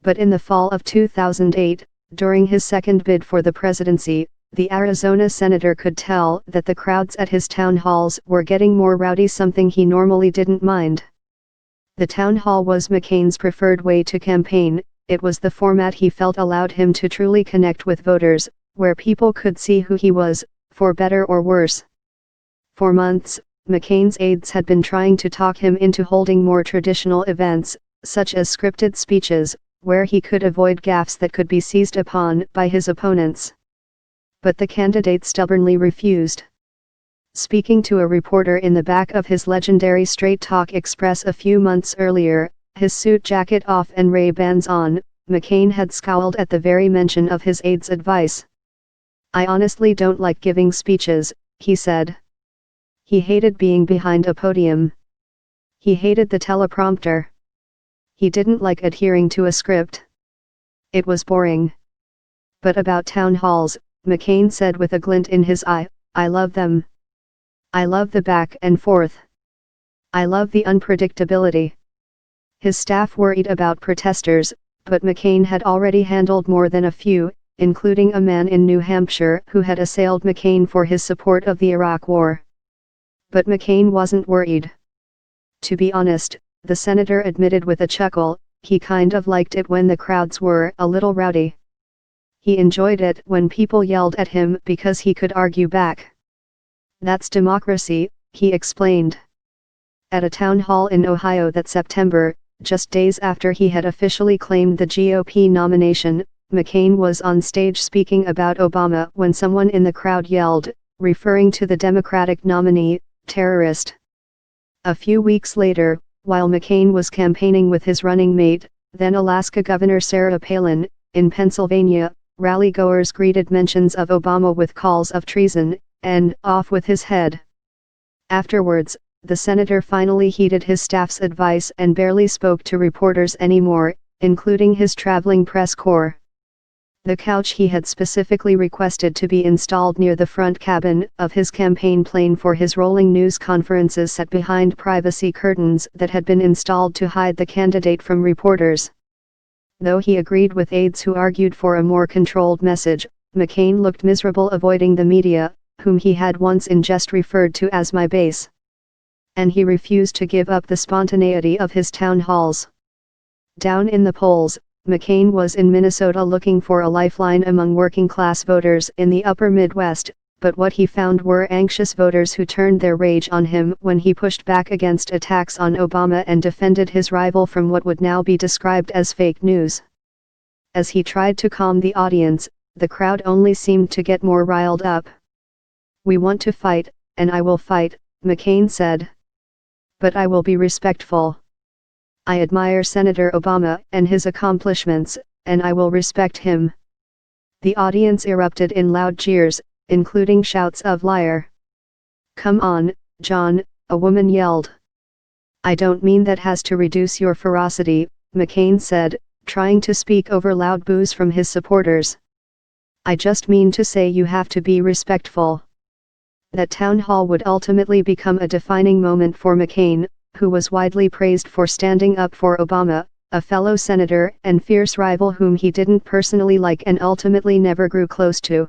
But in the fall of 2008, during his second bid for the presidency, the Arizona senator could tell that the crowds at his town halls were getting more rowdy, something he normally didn't mind. The town hall was McCain's preferred way to campaign. It was the format he felt allowed him to truly connect with voters, where people could see who he was, for better or worse. For months, McCain's aides had been trying to talk him into holding more traditional events, such as scripted speeches, where he could avoid gaffes that could be seized upon by his opponents. But the candidate stubbornly refused. Speaking to a reporter in the back of his legendary Straight Talk Express a few months earlier, his suit jacket off and Ray-Bans on, McCain had scowled at the very mention of his aide's advice. "I honestly don't like giving speeches," he said. He hated being behind a podium. He hated the teleprompter. He didn't like adhering to a script. It was boring. But about town halls, McCain said with a glint in his eye, "I love them. I love the back and forth. I love the unpredictability." His staff worried about protesters, but McCain had already handled more than a few, including a man in New Hampshire who had assailed McCain for his support of the Iraq War. But McCain wasn't worried. To be honest, the senator admitted with a chuckle, he kind of liked it when the crowds were a little rowdy. He enjoyed it when people yelled at him because he could argue back. "That's democracy," he explained. At a town hall in Ohio that September, just days after he had officially claimed the GOP nomination, McCain was on stage speaking about Obama when someone in the crowd yelled, referring to the Democratic nominee, "terrorist." A few weeks later, while McCain was campaigning with his running mate, then Alaska Governor Sarah Palin, in Pennsylvania, rally-goers greeted mentions of Obama with calls of treason, and "off with his head." Afterwards, the senator finally heeded his staff's advice and barely spoke to reporters anymore, including his traveling press corps. The couch he had specifically requested to be installed near the front cabin of his campaign plane for his rolling news conferences sat behind privacy curtains that had been installed to hide the candidate from reporters. Though he agreed with aides who argued for a more controlled message, McCain looked miserable avoiding the media, whom he had once in jest referred to as "my base." And he refused to give up the spontaneity of his town halls. Down in the polls, McCain was in Minnesota looking for a lifeline among working-class voters in the upper Midwest, but what he found were anxious voters who turned their rage on him when he pushed back against attacks on Obama and defended his rival from what would now be described as fake news. As he tried to calm the audience, the crowd only seemed to get more riled up. "We want to fight, and I will fight," McCain said. "But I will be respectful. I admire Senator Obama and his accomplishments, and I will respect him." The audience erupted in loud cheers, including shouts of "liar." "Come on, John," a woman yelled. "I don't mean that has to reduce your ferocity," McCain said, trying to speak over loud boos from his supporters. "I just mean to say you have to be respectful." That town hall would ultimately become a defining moment for McCain, who was widely praised for standing up for Obama, a fellow senator and fierce rival whom he didn't personally like and ultimately never grew close to.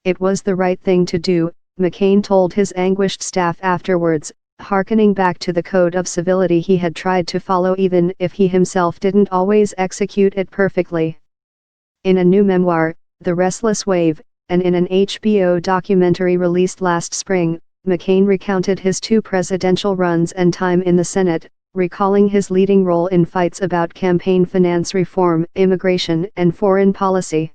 "It was the right thing to do," McCain told his anguished staff afterwards, hearkening back to the code of civility he had tried to follow even if he himself didn't always execute it perfectly. In a new memoir, The Restless Wave, and in an HBO documentary released last spring, McCain recounted his 2 presidential runs and time in the Senate, recalling his leading role in fights about campaign finance reform, immigration, and foreign policy.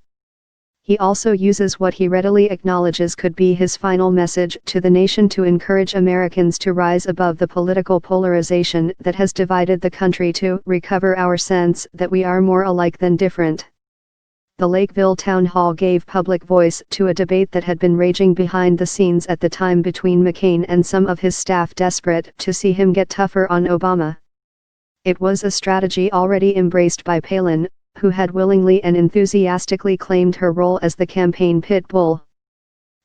He also uses what he readily acknowledges could be his final message to the nation to encourage Americans to rise above the political polarization that has divided the country to recover our sense that we are more alike than different. The Lakeville Town Hall gave public voice to a debate that had been raging behind the scenes at the time between McCain and some of his staff desperate to see him get tougher on Obama. It was a strategy already embraced by Palin, who had willingly and enthusiastically claimed her role as the campaign pit bull.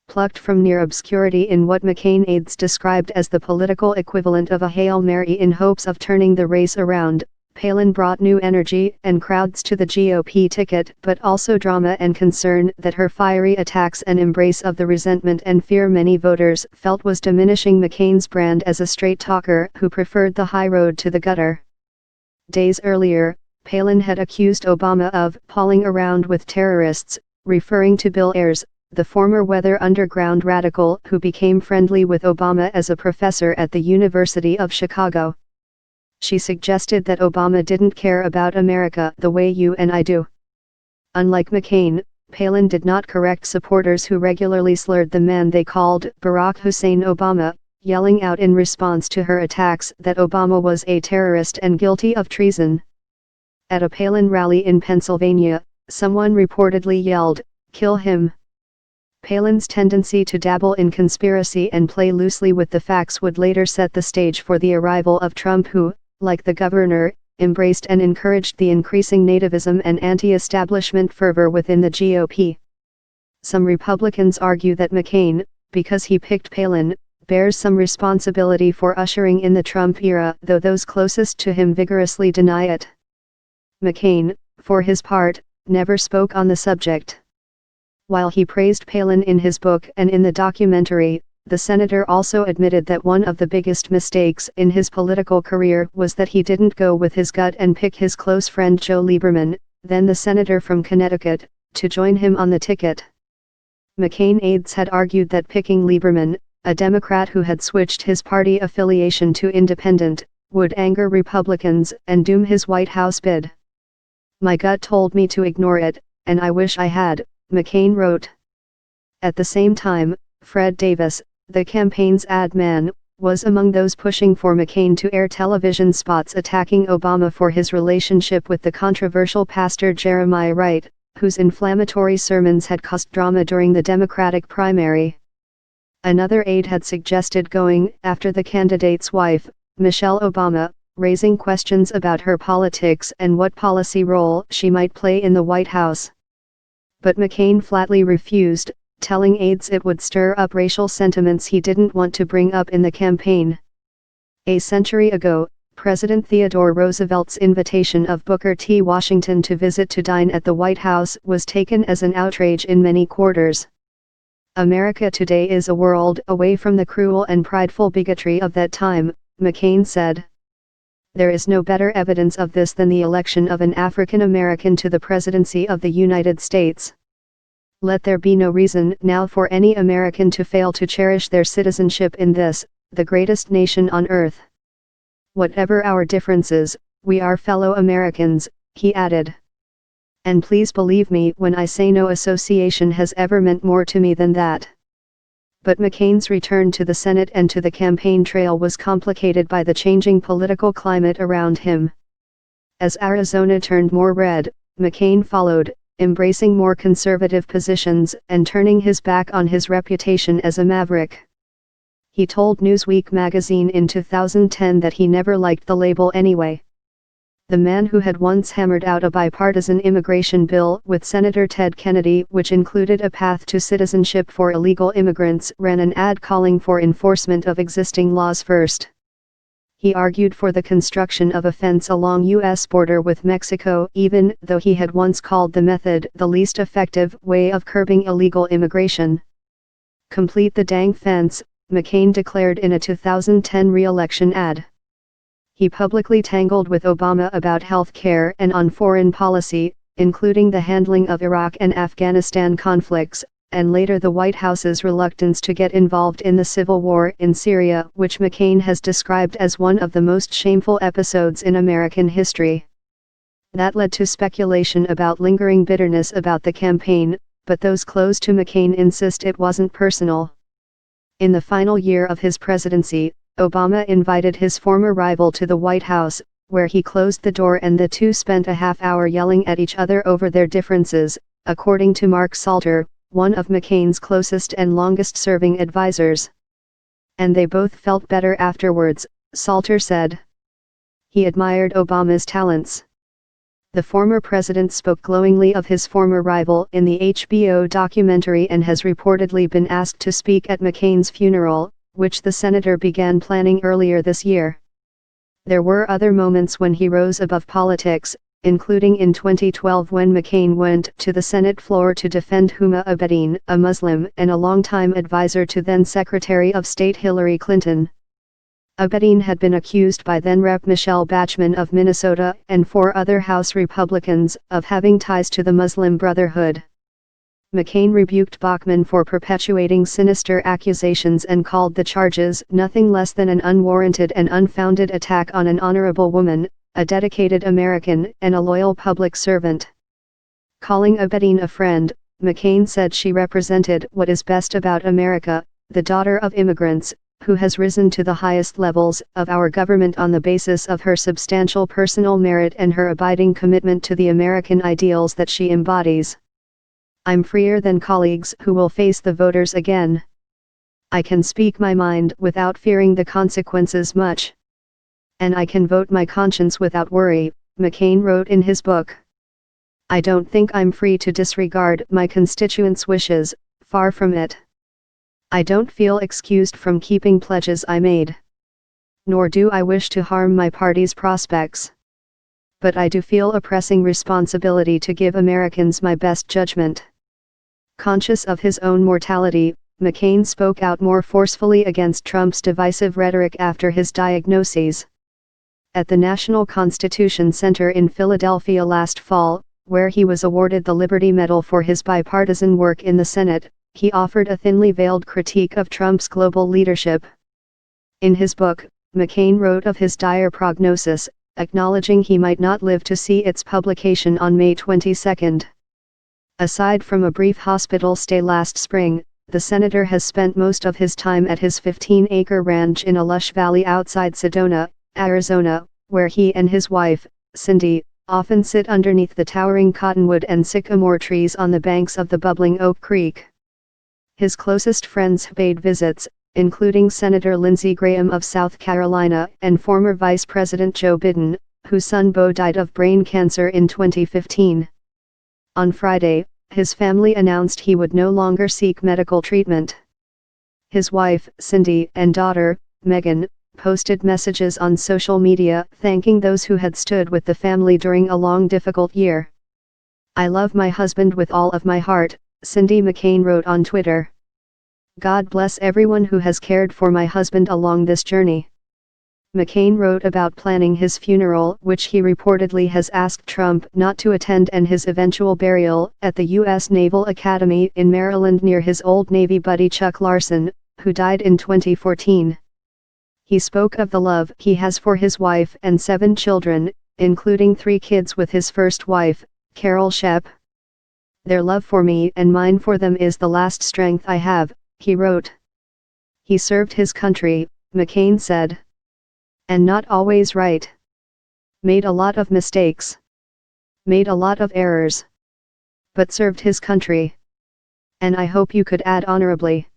Plucked from near obscurity in what McCain aides described as the political equivalent of a Hail Mary in hopes of turning the race around, Palin brought new energy and crowds to the GOP ticket, but also drama and concern that her fiery attacks and embrace of the resentment and fear many voters felt was diminishing McCain's brand as a straight talker who preferred the high road to the gutter. Days earlier, Palin had accused Obama of "palling around with terrorists," referring to Bill Ayers, the former Weather Underground radical who became friendly with Obama as a professor at the University of Chicago. She suggested that Obama didn't care about America the way you and I do. Unlike McCain, Palin did not correct supporters who regularly slurred the man they called Barack Hussein Obama, yelling out in response to her attacks that Obama was a terrorist and guilty of treason. At a Palin rally in Pennsylvania, someone reportedly yelled, "Kill him." Palin's tendency to dabble in conspiracy and play loosely with the facts would later set the stage for the arrival of Trump, who, like the governor, embraced and encouraged the increasing nativism and anti-establishment fervor within the GOP. Some Republicans argue that McCain, because he picked Palin, bears some responsibility for ushering in the Trump era, though those closest to him vigorously deny it. McCain, for his part, never spoke on the subject. While he praised Palin in his book and in the documentary, the senator also admitted that one of the biggest mistakes in his political career was that he didn't go with his gut and pick his close friend Joe Lieberman, then the senator from Connecticut, to join him on the ticket. McCain aides had argued that picking Lieberman, a Democrat who had switched his party affiliation to independent, would anger Republicans and doom his White House bid. "My gut told me to ignore it, and I wish I had," McCain wrote. At the same time, Fred Davis, the campaign's ad man, was among those pushing for McCain to air television spots attacking Obama for his relationship with the controversial pastor Jeremiah Wright, whose inflammatory sermons had caused drama during the Democratic primary. Another aide had suggested going after the candidate's wife, Michelle Obama, raising questions about her politics and what policy role she might play in the White House. But McCain flatly refused, telling aides it would stir up racial sentiments he didn't want to bring up in the campaign. A century ago, President Theodore Roosevelt's invitation of Booker T. Washington to visit to dine at the White House was taken as an outrage in many quarters. "America today is a world away from the cruel and prideful bigotry of that time," McCain said. "There is no better evidence of this than the election of an African American to the presidency of the United States. Let there be no reason now for any American to fail to cherish their citizenship in this, the greatest nation on earth. Whatever our differences, we are fellow Americans," he added. "And please believe me when I say no association has ever meant more to me than that." But McCain's return to the Senate and to the campaign trail was complicated by the changing political climate around him. As Arizona turned more red, McCain followed, embracing more conservative positions and turning his back on his reputation as a maverick. He told Newsweek magazine in 2010 that he never liked the label anyway. The man who had once hammered out a bipartisan immigration bill with Senator Ted Kennedy, which included a path to citizenship for illegal immigrants, ran an ad calling for enforcement of existing laws first. He argued for the construction of a fence along U.S. border with Mexico, even though he had once called the method the least effective way of curbing illegal immigration. "Complete the dang fence," McCain declared in a 2010 re-election ad. He publicly tangled with Obama about health care and on foreign policy, including the handling of Iraq and Afghanistan conflicts, and later the White House's reluctance to get involved in the civil war in Syria, which McCain has described as one of the most shameful episodes in American history. That led to speculation about lingering bitterness about the campaign, but those close to McCain insist it wasn't personal. In the final year of his presidency, Obama invited his former rival to the White House, where he closed the door and the two spent a half-hour yelling at each other over their differences, according to Mark Salter, one of McCain's closest and longest-serving advisors. "And they both felt better afterwards," Salter said. He admired Obama's talents. The former president spoke glowingly of his former rival in the HBO documentary and has reportedly been asked to speak at McCain's funeral, which the senator began planning earlier this year. There were other moments when he rose above politics, including in 2012 when McCain went to the Senate floor to defend Huma Abedin, a Muslim and a longtime advisor to then Secretary of State Hillary Clinton. Abedin had been accused by then-Rep. Michelle Bachmann of Minnesota and 4 other House Republicans of having ties to the Muslim Brotherhood. McCain rebuked Bachmann for perpetuating sinister accusations and called the charges nothing less than an unwarranted and unfounded attack on an honorable woman, a dedicated American and a loyal public servant. Calling Abedin a friend, McCain said she represented what is best about America, the daughter of immigrants, who has risen to the highest levels of our government on the basis of her substantial personal merit and her abiding commitment to the American ideals that she embodies. I'm freer than colleagues who will face the voters again. I can speak my mind without fearing the consequences much. And I can vote my conscience without worry, McCain wrote in his book. I don't think I'm free to disregard my constituents' wishes, far from it. I don't feel excused from keeping pledges I made. Nor do I wish to harm my party's prospects. But I do feel a pressing responsibility to give Americans my best judgment. Conscious of his own mortality, McCain spoke out more forcefully against Trump's divisive rhetoric after his diagnoses. At the National Constitution Center in Philadelphia last fall, where he was awarded the Liberty Medal for his bipartisan work in the Senate, he offered a thinly veiled critique of Trump's global leadership. In his book, McCain wrote of his dire prognosis, acknowledging he might not live to see its publication on May 22. Aside from a brief hospital stay last spring, the senator has spent most of his time at his 15-acre ranch in a lush valley outside Sedona, Arizona, where he and his wife, Cindy, often sit underneath the towering cottonwood and sycamore trees on the banks of the bubbling Oak Creek. His closest friends paid visits, including Senator Lindsey Graham of South Carolina and former Vice President Joe Biden, whose son Beau died of brain cancer in 2015. On Friday, his family announced he would no longer seek medical treatment. His wife, Cindy, and daughter, Megan, posted messages on social media thanking those who had stood with the family during a long difficult year. I love my husband with all of my heart, Cindy McCain wrote on Twitter. God bless everyone who has cared for my husband along this journey. McCain wrote about planning his funeral, which he reportedly has asked Trump not to attend, and his eventual burial at the U.S. Naval Academy in Maryland near his old Navy buddy Chuck Larson, who died in 2014. He spoke of the love he has for his wife and 7 children, including 3 kids with his first wife, Carol Shep. Their love for me and mine for them is the last strength I have, he wrote. He served his country, McCain said. And not always right. Made a lot of mistakes. Made a lot of errors. But served his country. And I hope you could add honorably.